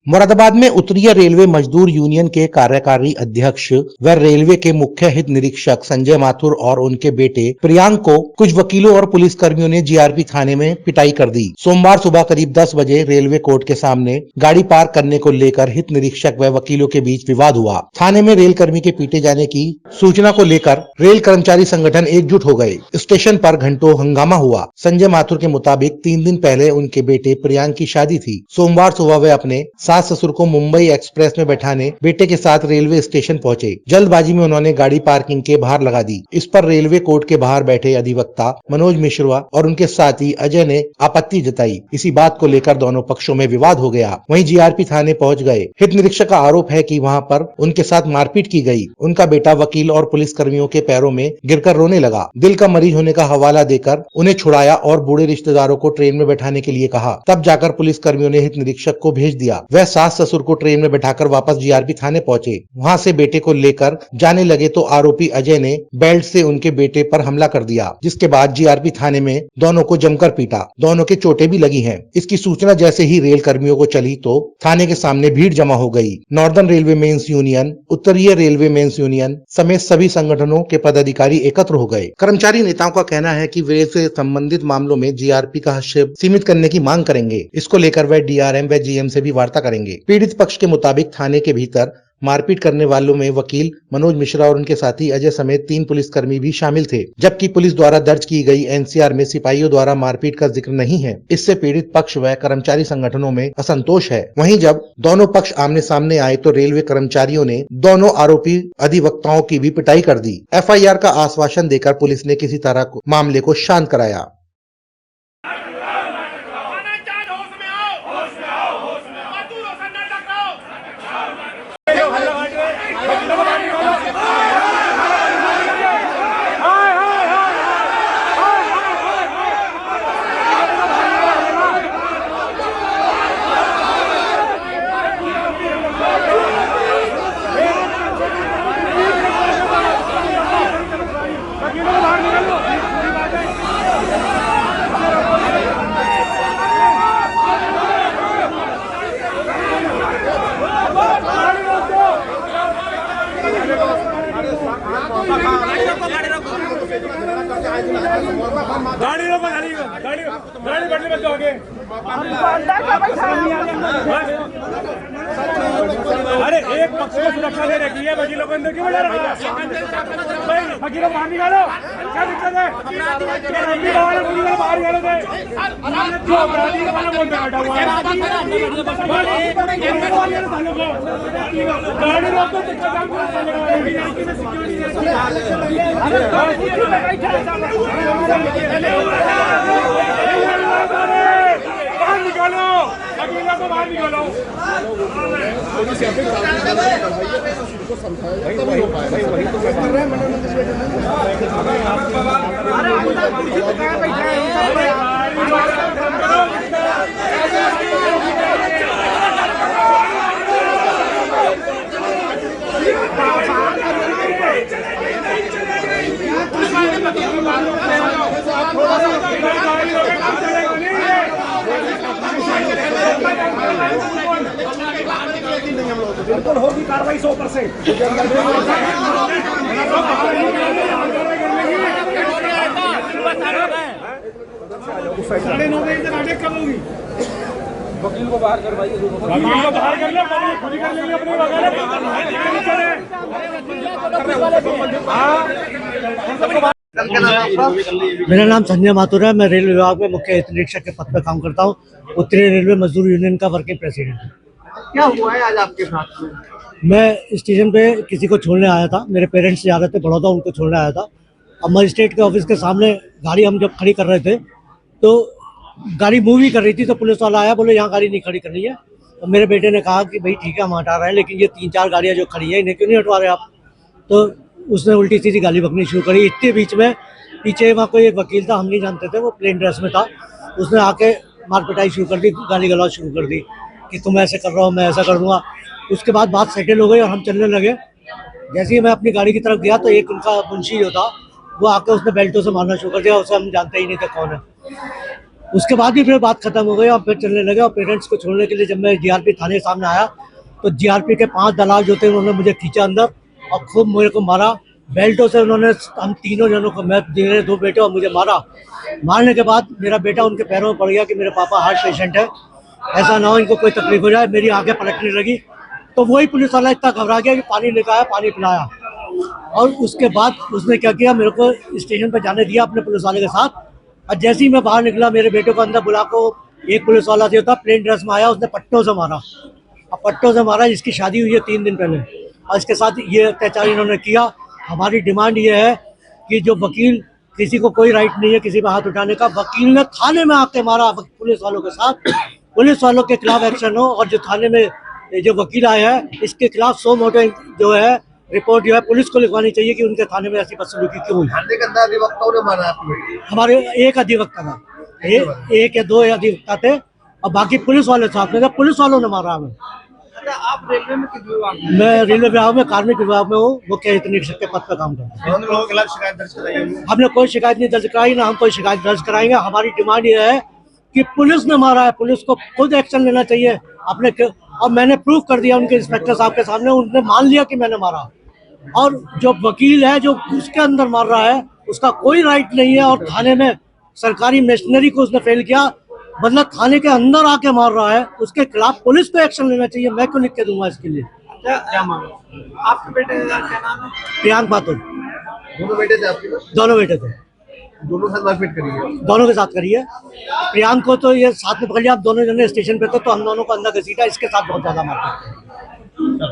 मुरादाबाद में उत्तरीय रेलवे मजदूर यूनियन के कार्यकारी अध्यक्ष व रेलवे के मुख्य हित निरीक्षक संजय माथुर और उनके बेटे प्रियांक को कुछ वकीलों और पुलिस कर्मियों ने जीआरपी थाने में पिटाई कर दी। सोमवार सुबह करीब 10 बजे रेलवे कोर्ट के सामने गाड़ी पार्क करने को लेकर हित निरीक्षक व वकीलों के बीच विवाद हुआ। थाने में रेल कर्मी के पीटे जाने की सूचना को लेकर रेल कर्मचारी संगठन एकजुट हो गए। स्टेशन पर घंटों हंगामा हुआ। संजय माथुर के मुताबिक 3 दिन पहले उनके बेटे प्रियांक की शादी थी। सोमवार सुबह वे अपने सास ससुर को मुंबई एक्सप्रेस में बैठाने बेटे के साथ रेलवे स्टेशन पहुंचे। जल्दबाजी में उन्होंने गाड़ी पार्किंग के बाहर लगा दी। इस पर रेलवे कोर्ट के बाहर बैठे अधिवक्ता मनोज मिश्रा और उनके साथी अजय ने आपत्ति जताई। इसी बात को लेकर दोनों पक्षों में विवाद हो गया। वहीं जीआरपी थाने पहुंच गए। हित निरीक्षक का आरोप है कि वहां पर उनके साथ मारपीट की गई। उनका बेटा वकील और पुलिस कर्मियों के पैरों में गिरकर रोने लगा। दिल का मरीज होने का हवाला देकर उन्हें छुड़ाया और बूढ़े रिश्तेदारों को ट्रेन में बैठाने के लिए कहा। तब जाकर पुलिस कर्मियों ने हित निरीक्षक को भेज दिया। वह सास ससुर को ट्रेन में बैठाकर वापस जीआरपी थाने पहुंचे। वहां से बेटे को लेकर जाने लगे तो आरोपी अजय ने बेल्ट से उनके बेटे पर हमला कर दिया, जिसके बाद जीआरपी थाने में दोनों को जमकर पीटा। दोनों के चोटें भी लगी हैं। इसकी सूचना जैसे ही रेल कर्मियों को चली तो थाने के सामने भीड़ जमा हो गई। नॉर्दर्न रेलवे मेंस यूनियन, उत्तरीय रेलवे मेंस यूनियन समेत सभी संगठनों के पदाधिकारी एकत्र हो गए। कर्मचारी नेताओं का कहना है कि वे से संबंधित मामलों में जीआरपी का हस्तक्षेप सीमित करने की मांग करेंगे। इसको लेकर वे डीआरएम व जीएम से भी वार्ता करेंगे। पीड़ित पक्ष के मुताबिक थाने के भीतर मारपीट करने वालों में वकील मनोज मिश्रा और उनके साथी अजय समेत 3 पुलिसकर्मी भी शामिल थे, जबकि पुलिस द्वारा दर्ज की गई एनसीआर में सिपाहियों द्वारा मारपीट का जिक्र नहीं है। इससे पीड़ित पक्ष व कर्मचारी संगठनों में असंतोष है। वहीं जब दोनों पक्ष आमने सामने आए तो रेलवे कर्मचारियों ने दोनों आरोपी अधिवक्ताओं की भी पिटाई कर दी। एफआईआर का आश्वासन देकर पुलिस ने किसी तरह मामले को शांत कराया। गाड़ी रोको, गाड़ी बैठने बच्चों आगे। अरे एक पक्ष को सुरक्षा दे रखी है, बाकी लोग अंदर क्यों बैठा रखा है? बाकी लोग बाहर निकालो, क्या दिक्कत है? बाहर निकालो जो अपराधी का वाला बोलते बैठा हुआ है। गाड़ी रोको, बाहर निकालो, अकेला को बाहर निकालो। बिल्कुल होगी कार्रवाई 100%। साढ़े 9 बजे तक आगे कब होगी? वकील को बाहर करवाइए। वकील को बाहर कर लो, खुद ही कर लेंगे अपने मेरा नाम संजय माथुर है। मैं रेल विभाग में मुख्य हित निरीक्षक के पद पर काम करता हूँ। उत्तरी रेलवे मजदूर यूनियन का वर्किंग प्रेसिडेंट। क्या हुआ है आज आपके साथ में? मैं स्टेशन पे किसी को छोड़ने आया था। मेरे पेरेंट्स जा रहे थे बड़ौदा, उनको छोड़ने आया था। अब मजिस्ट्रेट के ऑफिस के सामने गाड़ी हम जब खड़ी कर रहे थे तो गाड़ी मूव ही कर रही थी, तो पुलिस वाला आया, बोले यहाँ गाड़ी नहीं खड़ी करनी है। तो मेरे बेटे ने कहा कि भाई ठीक है हम हटा रहे हैं, लेकिन ये 3-4 गाड़ियाँ जो खड़ी है इन्हें क्यों नहीं हटवा रहे आप? तो उसने उल्टी सीधी गाली बकनी शुरू करी। इतने बीच में पीछे वहाँ कोई एक वकील था, हम नहीं जानते थे, वो प्लेन ड्रेस में था। उसने आके मारपिटाई शुरू कर दी, गाली गलौज शुरू कर दी कि तुम ऐसे कर रहा हो, मैं ऐसा कर दूंगा। उसके बाद बात सेटल हो गई और हम चलने लगे। जैसे ही मैं अपनी गाड़ी की तरफ गया तो एक उनका मुंशी जो था वो आके उसने बेल्टों से मारना शुरू कर दिया। उसे हम जानते ही नहीं थे कौन है। उसके बाद भी फिर बात खत्म हो गई और फिर चलने लगे। और पेरेंट्स को छोड़ने के लिए जब मैं जीआरपी थाने के सामने आया तो जीआरपी के 5 दलाल जो थे उन्होंने मुझे खींचा अंदर और खूब मेरे को मारा बेल्टों से। उन्होंने हम तीनों जनों को, मैं मेरे 2 बेटे और मुझे मारा। मारने के बाद मेरा बेटा उनके पैरों में पड़ गया कि मेरे पापा हार्ट पेशेंट है, ऐसा ना हो इनको कोई तकलीफ हो जाए। मेरी आंखें पलटने लगी तो वही पुलिस वाला इतना घबरा गया कि पानी लेकर आया, पानी पिलाया। और उसके बाद उसने क्या किया, मेरे को स्टेशन पर जाने दिया अपने पुलिस वाले के साथ। और जैसे ही मैं बाहर निकला मेरे बेटे को अंदर बुला को एक पुलिस वाला जो था प्लेन ड्रेस में आया, उसने पट्टों से मारा। और पट्टों से मारा, इसकी शादी हुई है 3 दिन पहले और इसके साथ ये अत्याचार इन्होंने किया। हमारी डिमांड ये है कि जो वकील, किसी को कोई राइट नहीं है किसी पे हाथ उठाने का, वकील ने थाने में आके मारा पुलिस वालों के साथ। पुलिस वालों के खिलाफ एक्शन हो और जो थाने में जो वकील आया है इसके खिलाफ 100 मोटे जो है रिपोर्ट जो है पुलिस को लिखवानी चाहिए कि उनके थाने में ऐसी बदसलूकी क्यों हुई। थाने के अंदर अधिवक्ताओं ने मारा आपको? हमारे एक अधिवक्ता था, एक या 2 अधिवक्ता थे और बाकी पुलिस वाले साथ में थे। पुलिस वालों ने मारा हमें। अच्छा, आप रेलवे में किस विभाग में? मैं रेलवे विभाग में कार्मिक विभाग में हूँ, मुख्य हित निरीक्षक के पद पर काम करता हूँ। दोनों लोगों के खिलाफ शिकायत दर्ज कराई है? हमने कोई शिकायत नहीं दर्ज कराई, ना हम कोई शिकायत दर्ज कराएंगे। हमारी डिमांड ये है कि पुलिस ने मारा है, पुलिस को खुद एक्शन लेना चाहिए अपने। और मैंने प्रूफ कर दिया उनके इंस्पेक्टर साहब के सामने, उन्होंने मान लिया कि मैंने मारा। और जो वकील है जो उसके अंदर मार रहा है उसका कोई राइट नहीं है। और थाने में सरकारी मशीनरी को उसने फेल किया, मतलब थाने के अंदर आके मार रहा है, उसके खिलाफ पुलिस को एक्शन लेना चाहिए। मैं क्यों लिख के दूंगा इसके लिए? क्या मांगे? आपके बेटे का क्या नाम है? प्रियांक माथुर। दोनों बेटे थे आपके पास? दोनों बेटे थे, दोनों साथ मारपीट करी है? दोनों के साथ करी है। प्रियांक को तो ये साथ में पकड़ लिया, आप दोनों जने स्टेशन पे थे तो हम दोनों को अंदर घसीटा, इसके साथ बहुत ज्यादा मारपीट।